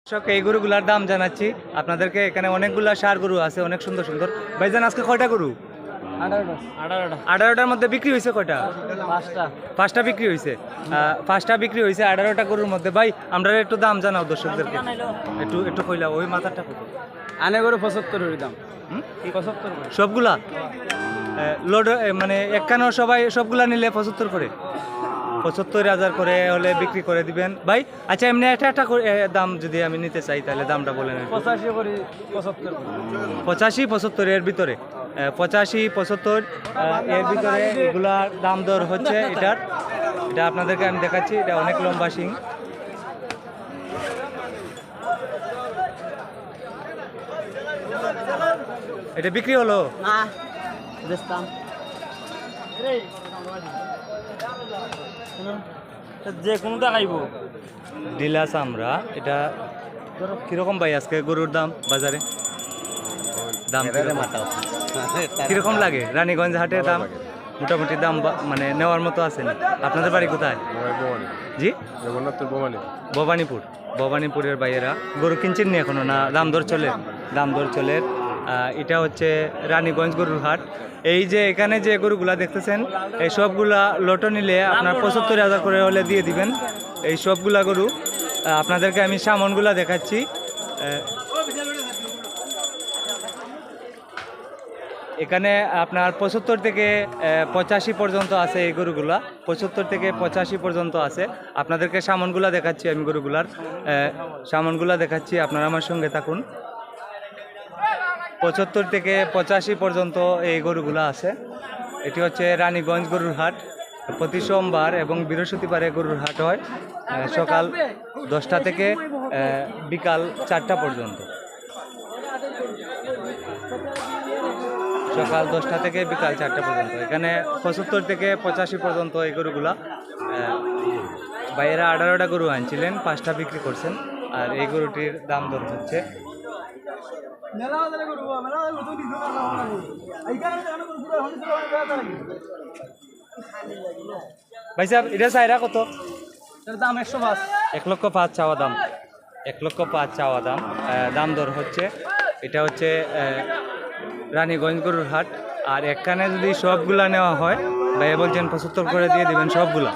দর্শক এই গরুগুলার দাম জানাচ্ছি আপনাদেরকে। এখানে অনেকগুলা সার গরু আছে, অনেক সুন্দর সুন্দর। ভাইজান আজকে কয়টা গরু? 18টার মধ্যে বিক্রি হয়েছে কয়টা? পাঁচটা বিক্রি হয়েছে। পাঁচটা বিক্রি হয়েছে 18টা গরুর মধ্যে। ভাই আমরা একটু দাম জানাও দর্শকদেরকে, একটু একটু কইলা ওই মাথাটা কত? আনে গরু 75 দাম। 75 সবগুলা লোড মানে একখানো সবাই সবগুলা নিলে 75 করে, 75,000 করে হলে বিক্রি করে দিবেন ভাই। আচ্ছা এমনি একটা একটা দাম যদি আমি নিতে চাই তাহলে দামটা বলেন। 85 করে 75 করে 85-75 এর ভিতরে, 85-75 এর ভিতরে এগুলার দাম দর হচ্ছে। এটা আপনাদেরকে আমি দেখাচ্ছি। এটা অনেক লম্বা শিং। এটা বিক্রি হলো না বেচতাম যে কোনটা খাইব ডিলাস আমরা। এটা কিরকম ভাই আজকে গরুর দাম বাজারে? দাম কিরকম লাগে? রানীগঞ্জ হাটের দাম মোটামুটি দাম মানে নেওয়ার মতো আছে না? আপনাদের বাড়ি কোথায়? জি ভবানীপুর। ভবানীপুরের ভাইয়েরা গরু কিনছেন নি এখনো না? দাম দর চলে, দাম দর চলে। এটা হচ্ছে রানীগঞ্জ গরুর হাট। এই যে এখানে যে গরুগুলা দেখতেছেন এই সবগুলা লটো নিলে আপনার 75,000 করে হলে দিয়ে দিবেন। এই সবগুলা গরু আপনাদেরকে আমি সামনগুলা দেখাচ্ছি। এখানে আপনার 75 থেকে 85 পর্যন্ত আছে এই গরুগুলা। 75 থেকে 85 পর্যন্ত আছে। আপনাদেরকে সামনগুলা দেখাচ্ছি, আমি গরুগুলার সামনগুলা দেখাচ্ছি, আপনারা আমার সঙ্গে থাকুন। 75 থেকে 85 পর্যন্ত এই গরুগুলা আছে। এটি হচ্ছে রানীগঞ্জ গরুর হাট। প্রতি সোমবার এবং বৃহস্পতিবারে গরুর হাট হয় সকাল 10টা থেকে বিকাল 4টা পর্যন্ত। সকাল 10টা থেকে বিকাল 4টা পর্যন্ত। এখানে 75 থেকে 85 পর্যন্ত এই গরুগুলা। ভাইয়েরা 18টা গরু আনছিলেন, 5টা বিক্রি করছেন। আর এই গরুটির দাম দর হচ্ছে ভাই সাহেব এটা চাইরা কত? দাম 105। 1,05,000 চাওয়া দাম। 1,05,000 চাওয়া দাম। দাম দর হচ্ছে। এটা হচ্ছে রানীগঞ্জ গরুর হাট। আর এখানে যদি সবগুলা নেওয়া হয় ভাইয়া বলছেন 75 করে দিয়ে দিবেন সবগুলা।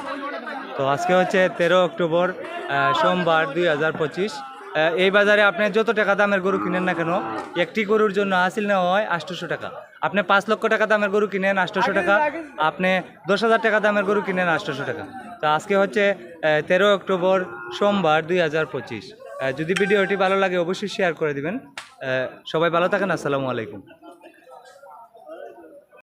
তো আজকে হচ্ছে 13 অক্টোবর সোমবার 2025। এই বাজারে আপনি যত টাকা দামের গরু কিনেন না কেন, একটি গরুর জন্য হাসিল নেওয়া হয় 800 টাকা। আপনি 5 লক্ষ টাকা দামের গরু কিনেন 800 টাকা, আপনি 10,000 টাকা দামের গরু কিনেন 800 টাকা। তো আজকে হচ্ছে 13 অক্টোবর সোমবার 2025। যদি ভিডিওটি ভালো লাগে অবশ্যই শেয়ার করে দিবেন। সবাই ভালো থাকেন। আসসালামু আলাইকুম।